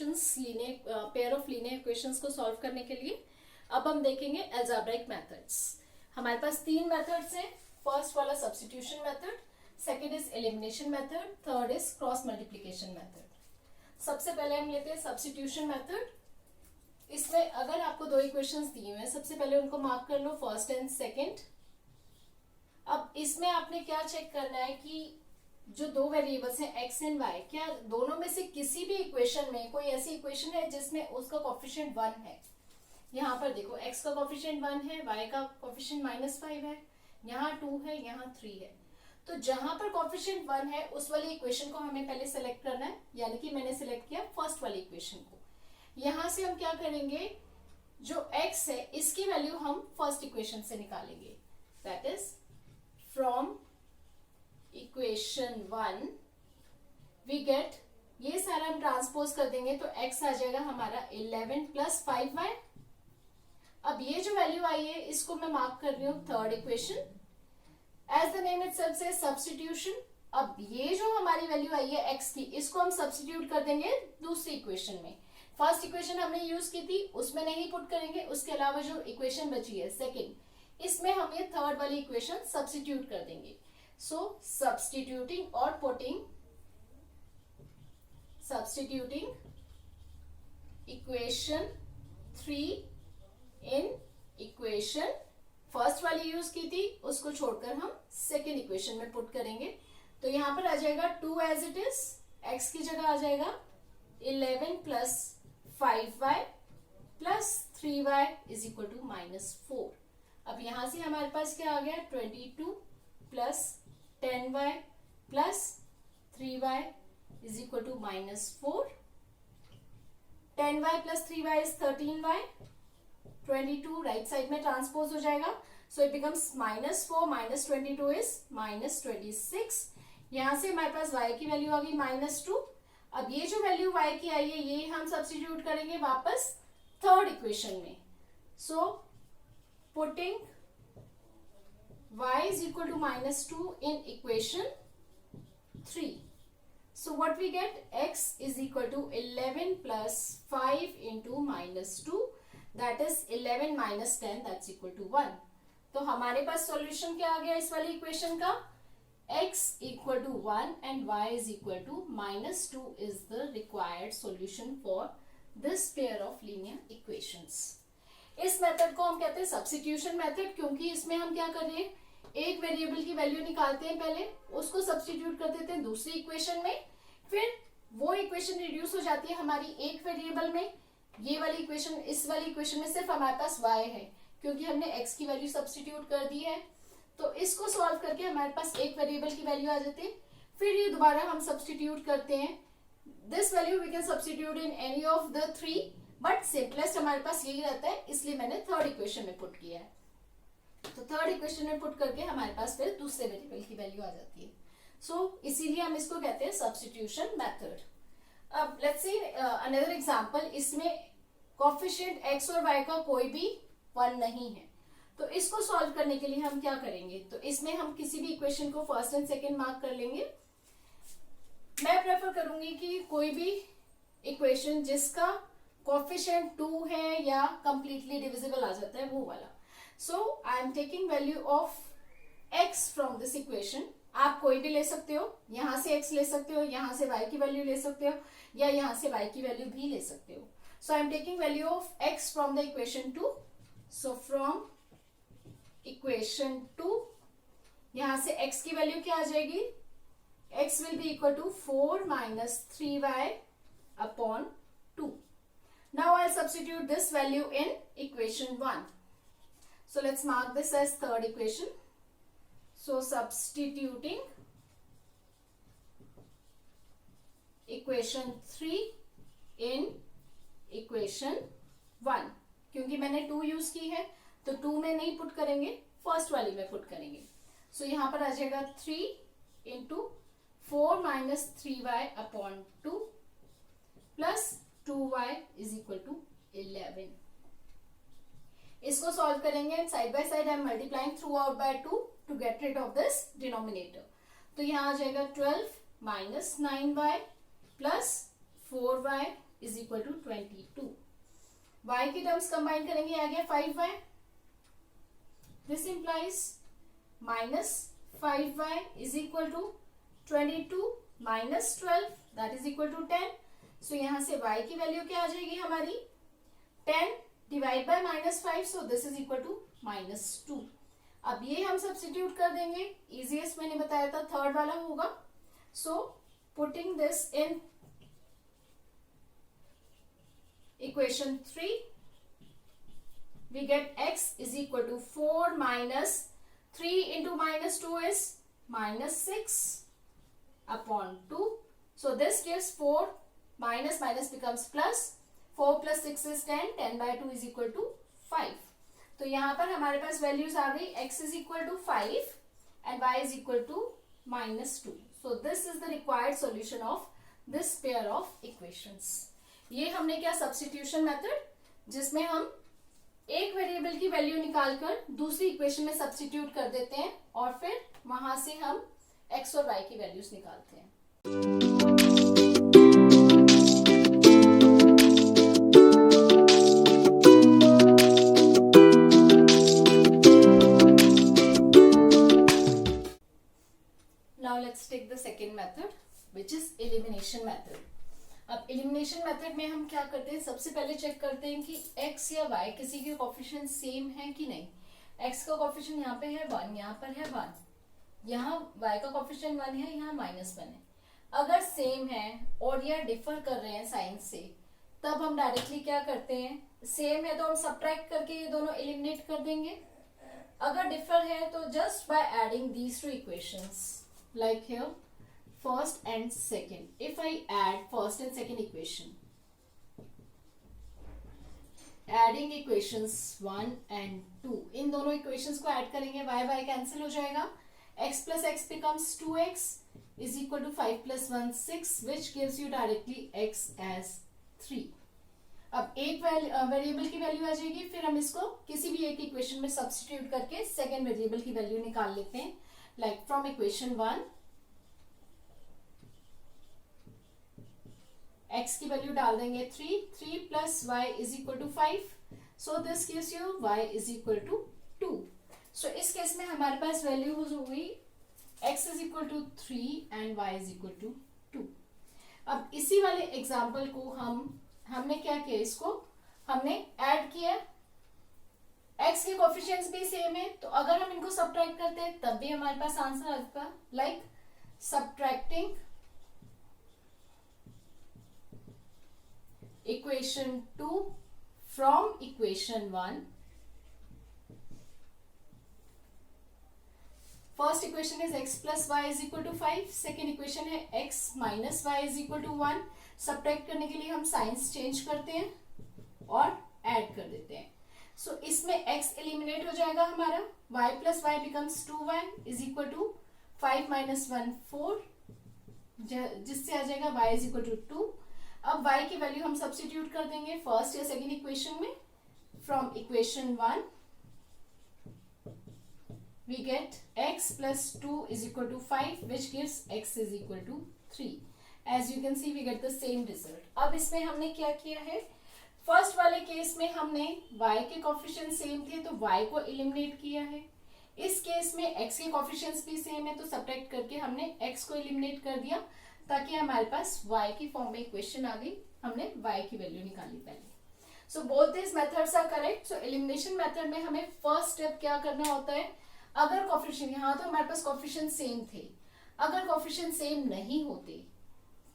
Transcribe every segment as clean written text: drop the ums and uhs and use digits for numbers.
Equations linear pair of linear equations को solve करने के लिए अब हम देखेंगे अलजेब्रिक मेथड्स। हमारे पास तीन मेथड्स हैं। फर्स्ट वाला substitution method, second is elimination method, third is cross multiplication method. सबसे पहले हम लेते हैं सब्स्टिट्यूशन मेथड। इसमें अगर आपको दो इक्वेशंस दिए हुए हैं, सबसे पहले उनको मार्क कर लो, फर्स्ट एंड सेकंड। अब इसमें आपने क्या चेक करना है कि जो दो वेरिएबल्स हैं x एंड y, क्या दोनों में से किसी भी इक्वेशन में कोई ऐसी इक्वेशन है जिसमें उसका कोफिशिएंट 1 है। यहाँ पर देखो x का कोफिशिएंट 1 है, y का कोफिशिएंट -5 है, यहाँ 2 है, यहाँ 3 है। तो जहां पर कोफिशिएंट 1 है उस वाली इक्वेशन को हमें पहले सेलेक्ट करना है, यानी कि मैंने सेलेक्ट किया फर्स्ट वाली इक्वेशन को। यहां से हम क्या करेंगे, जो x है इसकी वैल्यू हम फर्स्ट इक्वेशन से निकालेंगे। That is from equation 1 we get, ये सारा हम ट्रांसपोज कर देंगे तो x आ जाएगा हमारा 11 + 5y। अब ये जो वैल्यू आई है इसको मैं मार्क कर रही हूँ third equation. As the name itself से सब्स्टिट्यूशन। अब ये जो हमारी वैल्यू आई है x की, इसको हम सब्स्टिट्यूट कर देंगे दूसरी इक्वेशन में। फर्स्ट इक्वेशन हमने यूज की थी उसमें नहीं पुट करेंगे, उसके अलावा जो इक्वेशन बची है सेकेंड, इसमें हम ये थर्ड वाली इक्वेशन सब्स्टिट्यूट कर देंगे। So substituting equation 3 in equation first वाली यूज की थी, उसको छोड़कर हम सेकेंड इक्वेशन में पुट करेंगे। तो यहाँ पर आ जाएगा 2 एज इट इज, x की जगह आ जाएगा 11 + 5y + 3y = -4। अब यहाँ से हमारे पास क्या आ गया, 22 + 10y + 3y = -4। 10y + 3y is 13y। 22 right side में ट्रांसपोज हो जाएगा, सो इट बिकम्स -4 - 22 is -26। यहां से हमारे पास y की वैल्यू आ गई -2। अब ये जो वैल्यू y की आई है ये हम सब्स्टिट्यूट करेंगे वापस थर्ड इक्वेशन में। So putting y is equal to -2 in equation 3. So what we get, x is equal to 11 + 5 into -2, that is 11 - 10, that's equal to 1. तो हमारे पास सॉल्यूशन क्या आ गया इस वाली इक्वेशन का, x equal to 1 and y is equal to -2 is the required solution for this pair of linear equations. इस method को हम कहते हैं सब्स्टिट्यूशन मेथड, क्योंकि इसमें हम क्या कर रहे हैं, एक वेरिएबल की वैल्यू निकालते हैं, पहले उसको सब्स्टिट्यूट कर देते हैं दूसरी इक्वेशन में, फिर वो इक्वेशन रिड्यूस हो जाती है हमारी एक वेरिएबल में। ये वाली इक्वेशन, इस वाली इक्वेशन में सिर्फ हमारे पास y है क्योंकि हमने x की वैल्यू सब्स्टिट्यूट कर दी है। तो इसको सॉल्व करके हमारे पास एक वेरिएबल की वैल्यू आ जाती है, फिर ये दोबारा हम सब्स्टिट्यूट करते हैं। This value we can substitute in any of the 3, but simplest हमारे पास यही रहता है, इसलिए मैंने थर्ड इक्वेशन में पुट किया है। तो थर्ड इक्वेशन में पुट करके हमारे पास फिर दूसरे वेरिएबल की वैल्यू आ जाती है। सो इसीलिए हम इसको कहते हैं सब्स्टिट्यूशन मेथड। अब लेट्स सी अनदर एग्जांपल। इसमें कोफिशिएंट x और y का कोई भी 1 नहीं है, तो इसको सॉल्व करने के लिए हम क्या करेंगे, तो इसमें हम किसी भी इक्वेशन को फर्स्ट एंड सेकेंड मार्क कर लेंगे। मैं प्रेफर करूंगी कि कोई भी इक्वेशन जिसका कोफिशिएंट 2 है या कंप्लीटली डिविजिबल आ जाता है वो वाला। So I am taking value of x from this equation. आप कोई भी ले सकते हो, यहाँ से x ले सकते हो, यहाँ से y की वैल्यू ले सकते हो, या यहाँ से y की वैल्यू भी ले सकते हो। So I am taking value of x from the equation 2. So from equation 2, यहाँ से x की वैल्यू क्या आ जाएगी, x will be equal to 4 - 3y upon 2. Now I'll substitute this value in equation 1. So let's mark this as third equation. So substituting equation 3 in equation 1, क्योंकि मैंने 2 use की है तो 2 में नहीं पुट करेंगे, फर्स्ट वाली में पुट करेंगे। सो यहाँ पर आ जाएगा 3 into 4 - 3y upon 2 plus 2y is equal to 11. इसको सॉल्व करेंगे side by side, I am multiplying throughout by 2 to get rid of this denominator. तो यहाँ आ जाएगा 12 - 9y plus 4y is equal to 22। y की terms combine करेंगे, आ गया 5y। This implies minus 5y is equal to 22 minus 12 that is equal to 10। So यहां से y की वैल्यू क्या आ जाएगी हमारी 10 divide by minus 5, so this is equal to -2। अब ये हम सब्स्टिट्यूट कर देंगे, इजीएस्ट मैंने बताया था थर्ड वाला होगा। So putting this in equation 3 we get x is equal to 4 minus 3 into -2 is -6 upon 2. So this gives 4 minus becomes plus, 4 plus 6 is 10, 10 by 2 is equal to 5. तो यहाँ पर हमारे पास वैल्यूज आ गई, x is equal to 5 and y is equal to -2. So this is the required solution of this pair of equations. ये हमने क्या substitution method, जिसमें हम एक वेरिएबल की वैल्यू निकालकर दूसरी इक्वेशन में सब्स्टिट्यूट कर देते हैं और फिर वहां से हम x और y की वैल्यूज निकालते हैं। Now let's take the second method, which is elimination method. अब एलिमिनेशन मेथड में हम क्या करते हैं, सबसे पहले चेक करते हैं कि x या y किसी के कोफिशिएंट सेम है कि नहीं। x का कोफिशिएंट यहाँ पे है 1, यहाँ पर है 1, यहाँ y का कोफिशिएंट 1 है, यहाँ -1 है। अगर सेम है और या डिफर कर रहे हैं साइन से, तब हम डायरेक्टली क्या करते हैं, सेम है तो हम सब्ट्रैक्ट करके ये दोनों एलिमिनेट कर देंगे। अगर डिफर है तो just by adding these two equations, like here first and second. If I add first and second equation, adding equations 1 and 2, इन दोनों equations को add करेंगे, y cancel हो जाएगा, x plus x becomes 2x is equal to 5 plus 1 6, which gives you directly x as 3. अब एक variable की value आ जाएगी, फिर हम इसको किसी भी एक इक्वेशन में सब्स्टिट्यूट करके सेकेंड वेरिएबल की वैल्यू निकाल लेते हैं। लाइक फ्रॉम इक्वेशन 1 x की वैल्यू डाल देंगे 3 plus y is equal to 5, so this gives you y is equal to 2। So इस केस में हमारे पास वैल्यू हो गई x is equal to 3 and y is equal to 2। अब इसी वाले एग्जाम्पल को हमने क्या किया, इसको हमने ऐड किया, x के कोफिशिएंट्स भी सेम है, तो अगर हम इनको सब्ट्रैक्ट करते हैं तब भी हमारे पास आंसर आएगा। Like subtracting equation 2 from equation 1. First equation is x plus y is equal to 5. Second equation है x minus y is equal to 1. Subtract करने के लिए हम साइंस चेंज करते हैं और ऐड कर देते हैं। So इसमें x एलिमिनेट हो जाएगा हमारा, y plus y becomes 2y is equal to 5 minus 1 4, जिससे आ जाएगा y is equal to 2। अब y की वैल्यू हम सब्स्टिट्यूट कर देंगे फर्स्ट या सेकेंड इक्वेशन में। From equation 1 we get x plus 2 is equal to 5, which gives x is equal to 3. As you can see, we get the same result. अब इसमें हमने क्या किया है, फर्स्ट वाले केस में हमने y के कोफिशिएंट सेम थे तो y को एलिमिनेट किया है। इस केस में x के कोफिशिएंट्स भी सेम है तो सब्ट्रैक्ट करके हमने x को एलिमिनेट कर दिया, ताकि हमारे पास y की फॉर्म में इक्वेशन आ गई, हमने y की वैल्यू निकाली पहले। So both this methods are correct. So elimination method में हमें फर्स्ट स्टेप क्या करना होता है, अगर कोफिशिएंट, यहाँ तो हमारे पास कोफिशिएंट सेम थे, अगर कोफिशिएंट सेम नहीं होते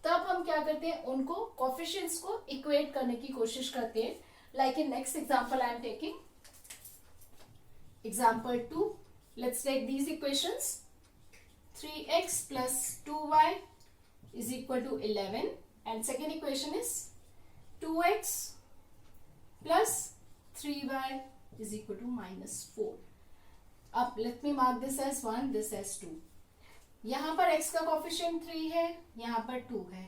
तब हम क्या करते हैं, उनको कोफिशिएंट्स को इक्वेट करने की कोशिश करते हैं। Like in next example I am taking example 2। Let's take these equations. 3x plus 2y is equal to 11 and second equation is 2x plus 3y is equal to -4. अब let me mark this as 1, this as 2. यहाँ पर x का coefficient 3 है, यहाँ पर 2 है,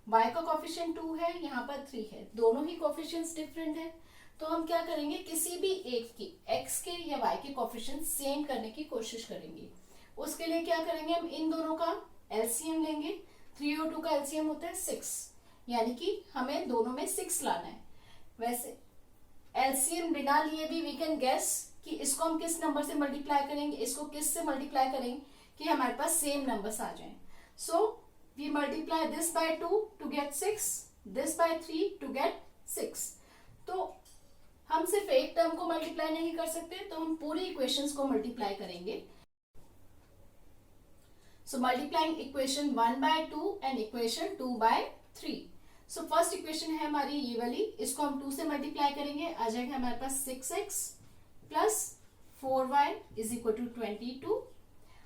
y का coefficient 2 है, यहाँ पर 3 है, दोनों ही कोफिशिएंट्स डिफरेंट है। तो हम क्या करेंगे, किसी भी एक की x के या y के कोफिशिएंट सेम करने की कोशिश करेंगे। उसके लिए क्या करेंगे, हम इन दोनों का एलसीएम लेंगे। 3 और 2 का एलसीएम होता है 6। यानी कि हमें दोनों में 6 लाना है। वैसे एलसीएम बिना लिए भी वी कैन गेस कि इसको हम किस नंबर से मल्टीप्लाई करेंगे, इसको किस से मल्टीप्लाई करेंगे कि हमारे पास सेम नंबर्स आ जाएं। So we multiply this by 2 to get 6, this by 3 to get 6। तो हम सिर्फ एक टर्म को मल्टीप्लाई नहीं कर सकते, तो हम पूरी इक्वेशंस को मल्टीप्लाई करेंगे। So multiplying equation 1 by 2 and equation 2 by 3। So first equation है हमारी ये वाली, इसको हम 2 से मल्टीप्लाई करेंगे, आ जाएगा हमारे पास 6x plus 4y is equal to 22।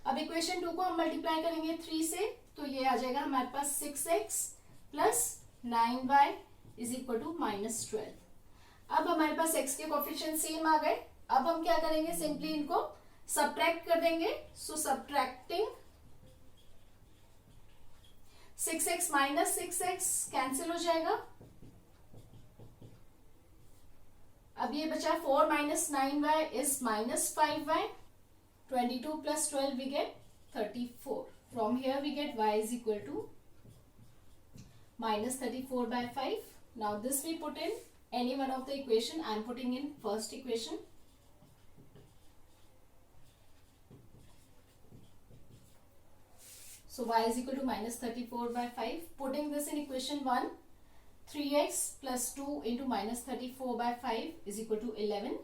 अब इक्वेशन 2 को हम मल्टीप्लाई करेंगे 3 से, तो ये आ जाएगा हमारे पास 6x plus 9y is equal to -12। अब हमारे पास x के कोफिशिएंट सेम आ गए। अब हम क्या करेंगे, सिंपली इनको सब्ट्रैक्ट कर देंगे। सो subtracting 6x minus 6x cancel हो जाएगा। अब ये बचा 4 minus 9y is -5y। 22 plus 12 we get 34। From here we get y is equal to -34/5। Now this we put in any one of the equation. I am putting in first equation. So y is equal to -34/5. Putting this in equation 1, 3x plus 2 into -34/5 is equal to 11.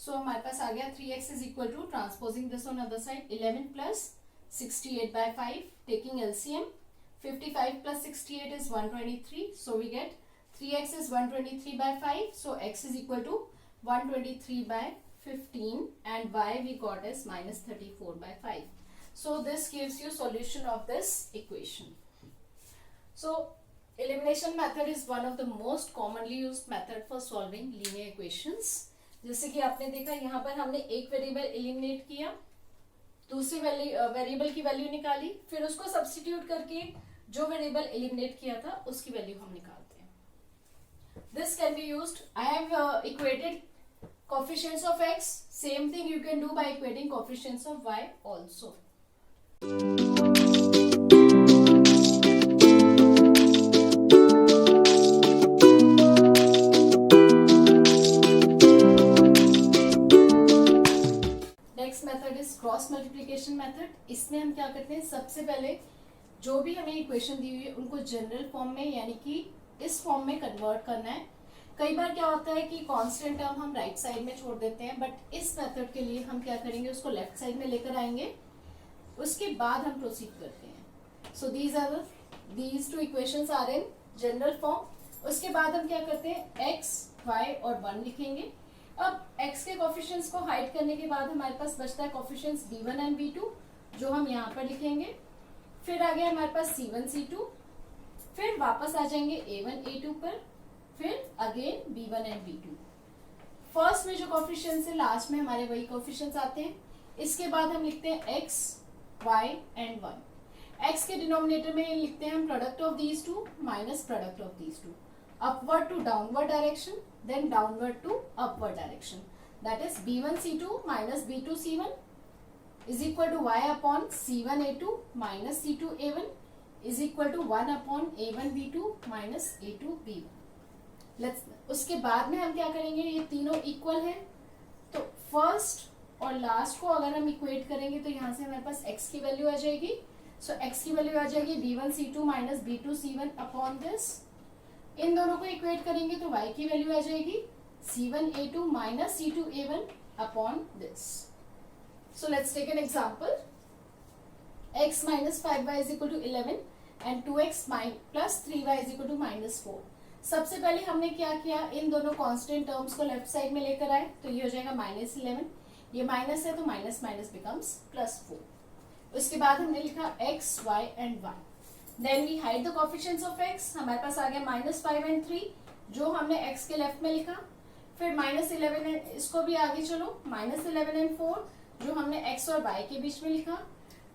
So हमारे पास आ गया 3x is equal to, transposing this on other side, 11 plus 68/5. Taking LCM, 55 plus 68 is 123. So we get 3x is 123/5, so x is equal to 123/15 and y we got as -34/5. So this gives you solution of this equation. So elimination method is one of the most commonly used method for solving linear equations. जैसे कि आपने देखा यहाँ पर हमने एक variable eliminate किया, दूसरी वेरिएबल की वैल्यू निकाली, फिर उसको सब्स्टिट्यूट करके जो वेरिएबल एलिमिनेट किया था उसकी वैल्यू हम निकालते हैं। This can be used. I have equated coefficients of x. Same thing you can do by equating coefficients of y also. Next method is cross multiplication method. इसमें हम क्या करते हैं, सबसे पहले जो भी हमें इक्वेशन दी हुई है उनको जनरल फॉर्म में यानी कि इस फॉर्म में कन्वर्ट करना है। कई बार क्या होता है कि कांस्टेंट टर्म हम राइट साइड में छोड़ देते हैं, बट इस मेथड के लिए हम क्या करेंगे, उसको लेफ्ट साइड में लेकर आएंगे, उसके बाद हम प्रोसीड करते हैं। So these two equations are in general form. उसके बाद हम क्या करते हैं, x, y और 1 लिखेंगे। अब x के कोफिशिएंट्स को हाइड करने के बाद हमारे पास बचता है कोफिशिएंट्स b1 एंड b2, जो हम यहाँ पर लिखेंगे। फिर आ गया हमारे पास c1 c2, फिर वापस आ जाएंगे a1 a2 पर, फिर again b1 and b2। First में जो कोफिशिएंट्स है लास्ट में हमारे वही कोफिशिएंट्स आते हैं। इसके बाद हम लिखते हैं x, y एंड 1। x के डिनोमिनेटर में लिखते हैं हम product of these two minus product of these two, upward to downward direction, then downward to upward direction. That is b1 c2 माइनस b2 c1 is equal to y upon c1 a2 minus c2 a1 is equal to 1 upon a1 b2 minus a2 b1। उसके बाद में हम क्या करेंगे, ये तीनों equal है, तो फर्स्ट और लास्ट को अगर हम इक्वेट करेंगे तो यहाँ से हमारे पास x की वैल्यू आ जाएगी। सो x की वैल्यू आ जाएगी b1 c2 माइनस b2 c1 अपॉन दिस। इन दोनों को इक्वेट करेंगे तो y की वैल्यू आ जाएगी c1 a2 minus c2 a1 upon this. So let's take an example. X minus 5y is equal to 11 and 2x plus 3y is equal to -4। सबसे पहले हमने क्या किया, इन दोनों कांस्टेंट टर्म्स को लेफ्ट साइड में लेकर आए, तो ये हो जाएगा -11, ये माइनस है तो माइनस माइनस बिकम्स +4। उसके बाद हमने लिखा x, y and 1। Then we hide the coefficients of x। हमारे पास आ गया -5 एंड 3, जो हमने x के लेफ्ट में लिखा। फिर -11, इसको भी आगे चलो, -11 एंड 4 जो हमने x और y के बीच में लिखा।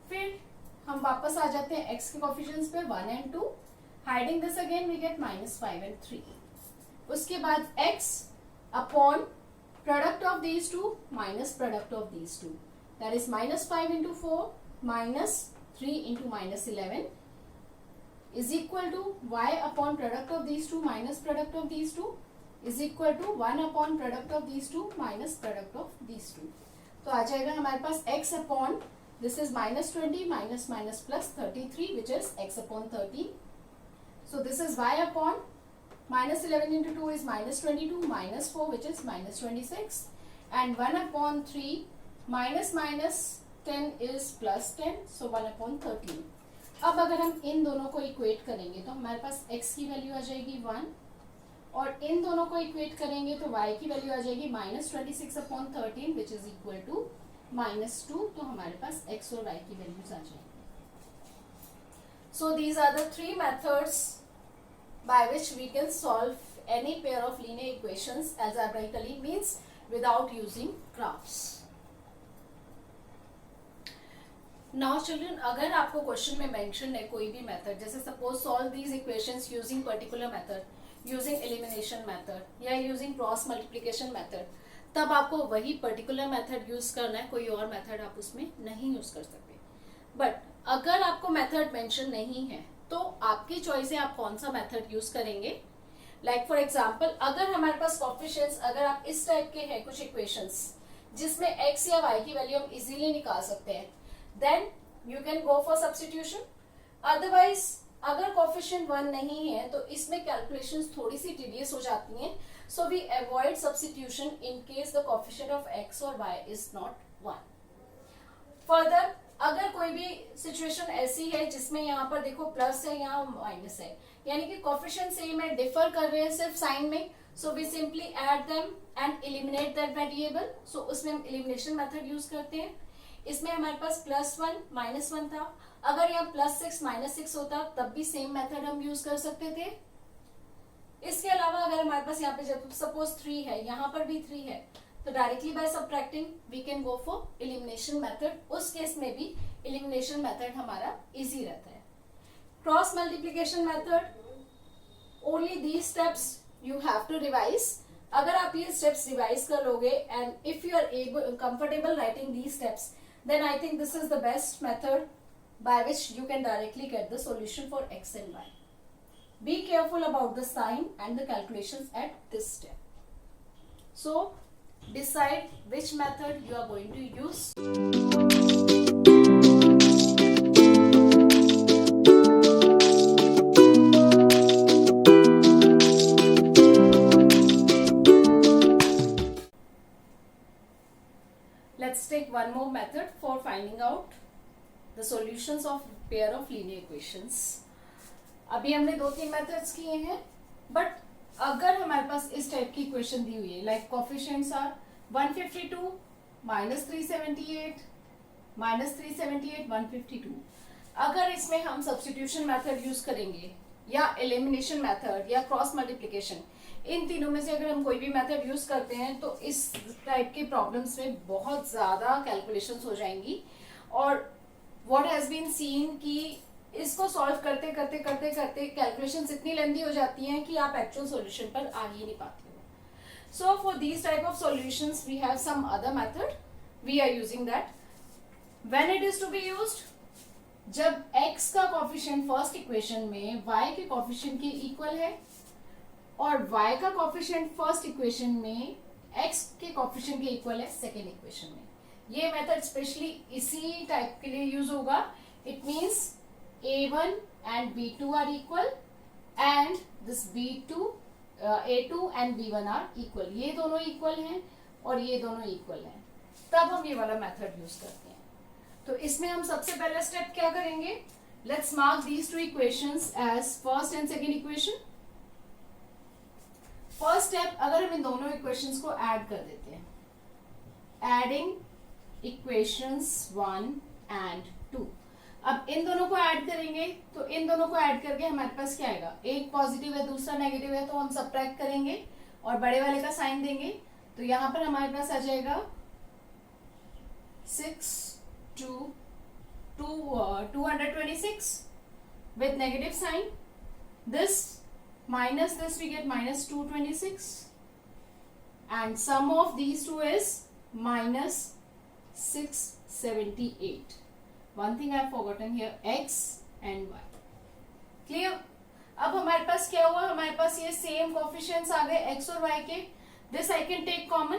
फिर हम वापस आ जाते हैं x के कोफिशिएंट्स पे 1 and 2, hiding this again we get -5 and 3। उसके बाद x upon product of these two minus product of these two, that is -5 into 4 -3 into -11 is equal to y upon product of these two minus product of these two is equal to 1 upon product of these two minus product of these two. तो आ जाएगा हमारे पास x upon this is minus 20 minus minus plus 33 which is x upon 13. So this is y upon minus 11 into 2 is minus 22 minus 4 which is minus 26 and 1 upon 3 minus minus 10 is plus 10 so 1 upon 13. अब अगर हम इन दोनों को equate करेंगे तो हमारे पास x की वैल्यू आ जाएगी 1 और इन दोनों को इक्वेट करेंगे तो y की वैल्यू आ जाएगी minus 26 upon 13 which is equal to minus 2. तो हमारे पास x और y की वैल्यूज आ जाएंगी. So these are the three methods by which we can solve any pair of linear equations algebraically means without using graphs. Now children, अगर आपको question में मेंशन है कोई भी मेथड, जैसे suppose solve these equations using particular method, using elimination method या using cross multiplication method, तब आपको वही पर्टिकुलर मेथड यूज करना है, कोई और मेथड आप उसमें नहीं यूज कर सकते. बट अगर आपको मेथड मेंशन नहीं है तो आपकी चॉइस है आप कौन सा मेथड यूज करेंगे. लाइक फॉर एग्जाम्पल, अगर हमारे पास कोएफिशिएंट्स, अगर आप इस टाइप के हैं कुछ इक्वेशंस जिसमें x या y की वैल्यू हम इजीली निकाल सकते हैं, then you can go for substitution. Otherwise अगर कोएफिशिएंट 1 नहीं है तो इसमें कैलकुलेशंस थोड़ी सी टीडियस हो जाती हैं. So we avoid substitution in case the coefficient of x और y इज नॉट 1. फर्दर, अगर कोई भी सिचुएशन ऐसी है जिसमें यहाँ पर देखो प्लस है, यहाँ माइनस है, यानी कि कोएफिशिएंट सेम है, डिफर कर रहे हैं सिर्फ साइन में, so we simply add them and eliminate that variable. So उसमें हम एलिमिनेशन मेथड यूज करते हैं. इसमें हमारे पास +1 -1 था, अगर यहाँ +6 -6 होता तब भी सेम मेथड हम यूज कर सकते थे. इसके अलावा अगर हमारे पास यहाँ पे जब सपोज 3 है, यहाँ पर भी 3 है, तो directly by subtracting we can go for elimination method. उस केस में भी एलिमिनेशन मेथड हमारा इजी रहता है. Cross multiplication method, only these steps you have to revise. अगर आप ये स्टेप्स रिवाइज कर लोगे and if you are able comfortable writing these steps, then I think this is the best method by which you can directly get the solution for x and y. Be careful about the sign and the calculations at this step. So decide which method you are going to use. Let's take one more method for finding out the solutions of pair of linear equations. अभी हमने 2-3 methods किए हैं, but अगर हमारे पास इस type की equation दी हुई है, लाइक कोएफिशिएंट्स आर 152 -378 -378 152, अगर इसमें हम सब्स्टिट्यूशन मेथड यूज करेंगे या एलिमिनेशन मेथड या क्रॉस मल्टीप्लिकेशन, इन तीनों में से अगर हम कोई भी मेथड यूज करते हैं तो इस टाइप के प्रॉब्लम्स में बहुत ज्यादा कैलकुलेशंस हो जाएंगी. और व्हाट हैज बीन सीन कि इसको सॉल्व करते करते करते करते कैलकुलेशंस इतनी लेंथी हो जाती हैं कि आप एक्चुअल सॉल्यूशन पर आ ही नहीं पाते हो. So for these type of solutions we have some other method, we are using that. When it is to be used, जब x का कोएफिशिएंट फर्स्ट इक्वेशन में y के कोएफिशिएंट के इक्वल है और y का कोएफिशिएंट फर्स्ट इक्वेशन में x के कोएफिशिएंट के इक्वल है सेकेंड इक्वेशन में. ये मेथड स्पेशली इसी टाइप के लिए यूज होगा. It means a1 and b2 are equal and this b2 a2 and b1 are equal. ये दोनों इक्वल हैं और ये दोनों इक्वल हैं, तब हम ये वाला मेथड यूज करते हैं. तो इसमें हम सबसे पहला स्टेप क्या करेंगे, let's mark these two equations as first and second equation. First step, अगर हम इन दोनों इक्वेशंस को ऐड कर देते हैं, एडिंग इक्वेशंस 1 एंड 2. अब इन दोनों को ऐड करेंगे तो इन दोनों को ऐड करके हमारे पास क्या आएगा, एक पॉजिटिव है दूसरा नेगेटिव है, तो हम सब्ट्रैक्ट करेंगे और बड़े वाले का साइन देंगे. तो यहां पर हमारे पास आ जाएगा 226 with negative sign. This minus this we get minus 226 and sum of these two is minus 678. One thing I have forgotten here, x and y. Clear? अब हमारे पास क्या हुआ, हमारे पास ये सेम कोफिशिएंट्स आ गए एक्स और वाई के. This I can take common,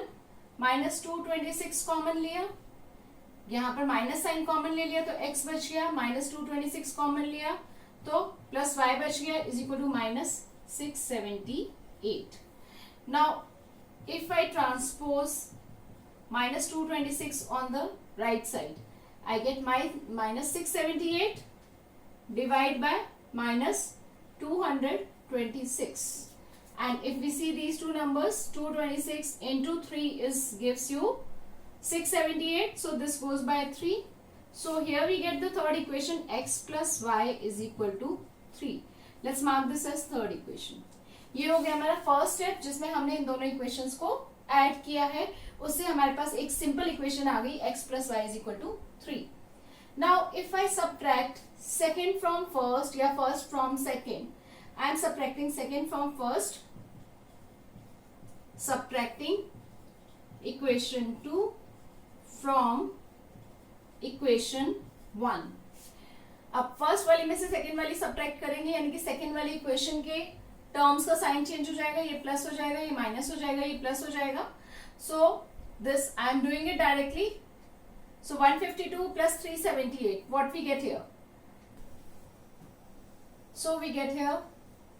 -226 common लिया, यहाँ पर माइनस साइन कॉमन ले लिया तो x बच गया, -226 कॉमन लिया तो प्लस y बच गया is equal to -678. Now if I transpose -226 on the right side, I get my -678 divide by -226, and if we see these two numbers, 226 into 3 gives you 678, so this goes by 3. So here we get the third equation, x plus y is equal to 3. Let's mark this as third equation. ये हो गया हमारा first step जिसमें हमने इन दोनों equations को add किया है. उससे हमारे पास एक सिंपल इक्वेशन आ गई, x plus y is equal to 3. Now if I subtract second from first या first from second, I am subtracting second from first, subtracting equation 2 from equation 1. अब फर्स्ट वाली में से सेकेंड वाली सब्ट्रैक्ट करेंगे, यानी कि सेकेंड वाली इक्वेशन के टर्म्स का साइन चेंज हो जाएगा, ये प्लस हो जाएगा, ये माइनस हो जाएगा, ये प्लस हो जाएगा. So this I am doing it directly. So 152 plus 378, what we get here? So we get here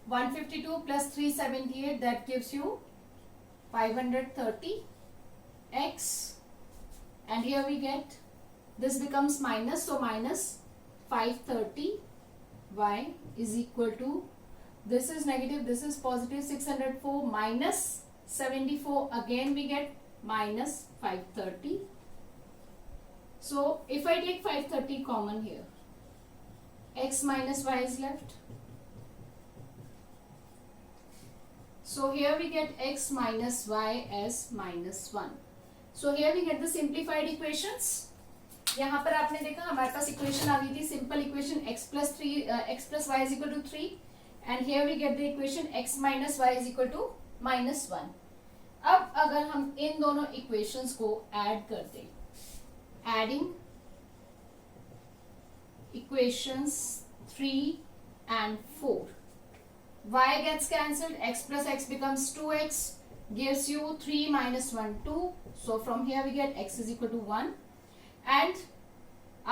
152 plus 378, that gives you 530x. And here we get, this becomes minus, so minus 530 y is equal to, this is negative, this is positive, 604 minus 74, again we get minus 530. So if I take 530 common here, x minus y is left. So here we get x minus y as -1. So here we get the simplified equations. यहाँ पर आपने देखा हमारे पास equation आ गई थी, simple equation x plus y is equal to 3, and here we get the equation x minus y is equal to -1. अब अगर हम इन दोनों इक्वेशंस को ऐड करते, adding equations 3 and 4, y gets cancelled, x plus x becomes 2x, gives you 3 minus 1 2. So from here we get x is equal to 1, and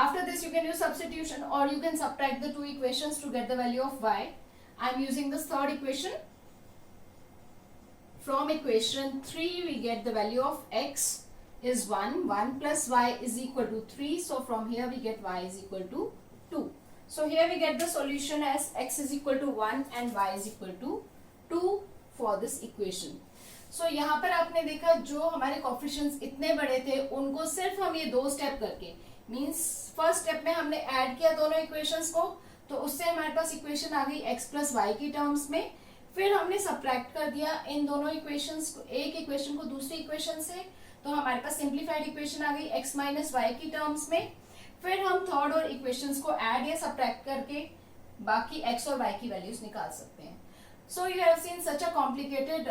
after this you can use substitution or you can subtract the two equations to get the value of y. I am using this third equation. From equation 3 we get the value of x is 1, 1 plus y is equal to 3, so from here we get y is equal to 2. So here we get the solution as x is equal to 1 and y is equal to 2 for this equation. So यहाँ पर आपने देखा जो हमारे coefficients इतने बड़े थे उनको सिर्फ हम ये दो स्टेप करके, मींस फर्स्ट स्टेप में हमने ऐड किया दोनों इक्वेशंस को, तो उससे हमारे पास इक्वेशन आ गई x प्लस वाई की टर्म्स में. फिर हमने सब्ट्रैक्ट कर दिया इन दोनों इक्वेशंस को, एक इक्वेशन को दूसरी इक्वेशन से, तो हमारे पास सिंप्लीफाइड इक्वेशन आ गई x माइनस वाई की टर्म्स में. फिर हम थर्ड और इक्वेशंस को ऐड या सब्ट्रैक्ट करके बाकी x और y की वैल्यूज निकाल सकते हैं. So you have seen such a complicated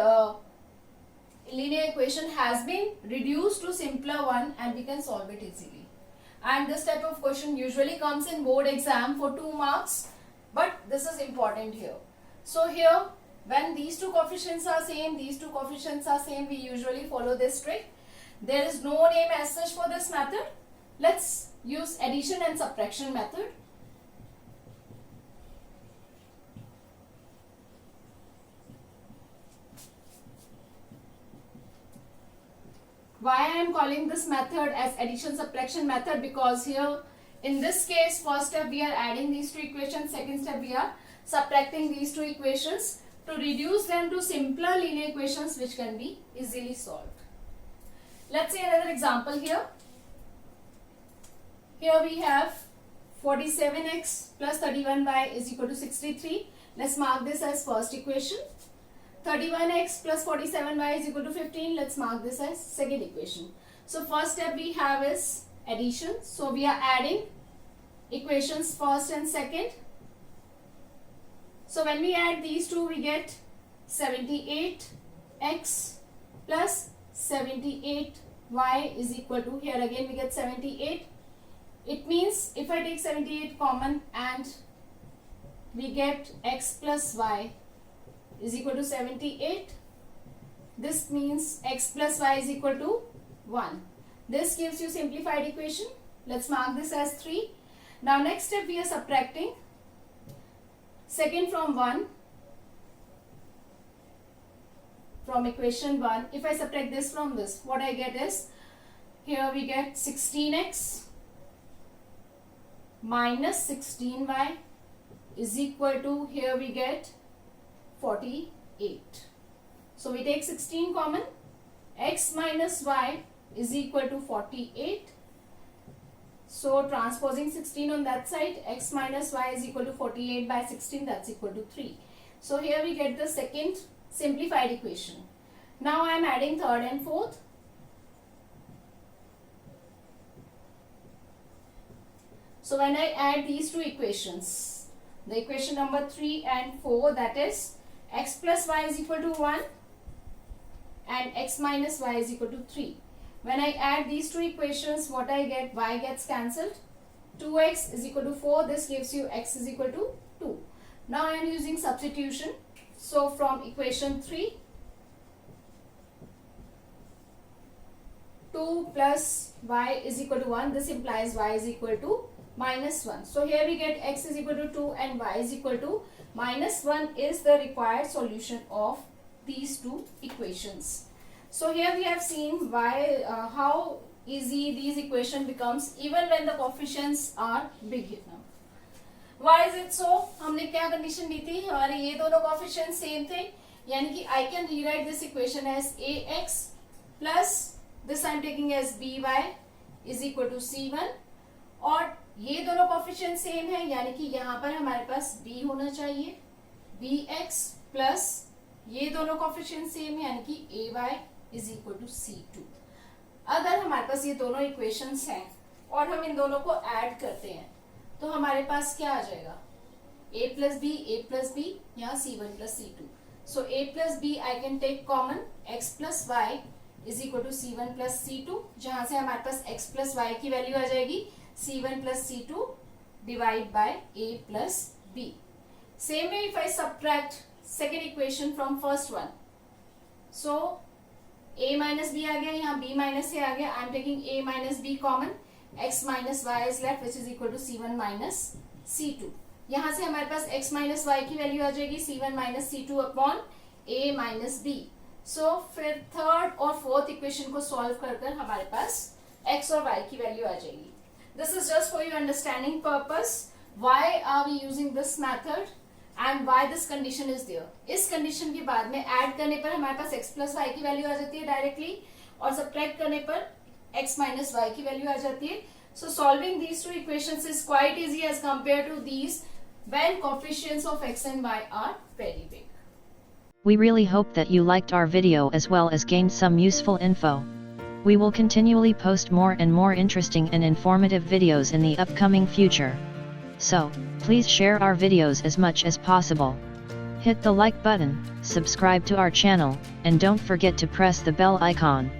linear equation has been reduced to simpler one and we can solve it easily. And this type of question usually comes in board exam for 2 marks, but this is important here. So here when these two coefficients are same, these two coefficients are same, we usually follow this trick. There is no name as such for this method. Let's use addition and subtraction method. Why I am calling this method as addition subtraction method? Because here in this case first step we are adding these two equations, second step we are subtracting these two equations to reduce them to simpler linear equations which can be easily solved. Let's see another example here. Here we have 47x plus 31y is equal to 63. Let's mark this as first equation. 31x plus 47y is equal to 15. Let's mark this as second equation. So first step we have is addition. So we are adding equations first and second. So when we add these two we get 78x plus 78y is equal to, here again we get 78. It means if I take 78 common and we get x plus y is equal to 78. This means x plus y is equal to 1. This gives you simplified equation. Let's mark this as 3. Now next step, we are subtracting second from 1 from equation 1. If I subtract this from this, what I get is, here we get 16x minus 16y is equal to, here we get 48. So we take 16 common, x minus y is equal to 48. So transposing 16 on that side, x minus y is equal to 48 by 16, that's equal to 3. So here we get the second simplified equation. Now I am adding third and fourth. So when I add these two equations, the equation number 3 and 4, that is x plus y is equal to 1 and x minus y is equal to 3. When I add these two equations, what I get, y gets cancelled. 2x is equal to 4. This gives you x is equal to 2. Now I am using substitution. So from equation 3, 2 plus y is equal to 1. This implies y is equal to minus 1. So here we get x is equal to 2 and y is equal to minus 1 is the required solution of these two equations. So here we have seen why how easy these equation becomes even when the coefficients are big enough. Why is it so? हमने क्या condition ली थी? हमारे ये दोनों coefficients same थे, यानी कि I can rewrite this equation as ax plus this I am taking as by is equal to c1 और ये दोनों coefficients सेम है, यानी कि यहाँ पर हमारे पास b होना चाहिए, bx plus ये दोनों coefficients सेम है, यानी कि ay is equal to c2. अगर हमारे पास ये दोनों equations हैं और हम इन दोनों को add करते हैं तो हमारे पास क्या आ जाएगा? a plus b, यहाँ c1 plus c2. So a plus b I can take common, x plus y is equal to c1 plus c2, जहाँ से हमारे पास x plus y की वैल्यू आ जाएगी c1 plus c2 divide by a plus b. Same way if I subtract second equation from first one, so a minus b आ गया, यहाँ b minus a आ गया. I am taking a minus b common, x minus y is left which is equal to c1 minus c2. यहाँ से हमारे पास x minus y की value आ जाएगी c1 minus c2 upon a minus b. So फिर third और fourth equation को सॉल्व कर कर हमारे पास x और y की वैल्यू आ जाएगी. This is just for your understanding purpose. Why are we using this method and why this condition is there? इस condition के बाद में add करने पर हमारे पास x plus y की वैल्यू आ जाती है directly और subtract करने पर x minus y की वैल्यू आ जाती है. So solving these two equations is quite easy as compared to these when coefficients of x and y are very big. We really hope that you liked our video as well as gained some useful info. We will continually post more and more interesting and informative videos in the upcoming future. So, please share our videos as much as possible. Hit the like button, subscribe to our channel, and don't forget to press the bell icon.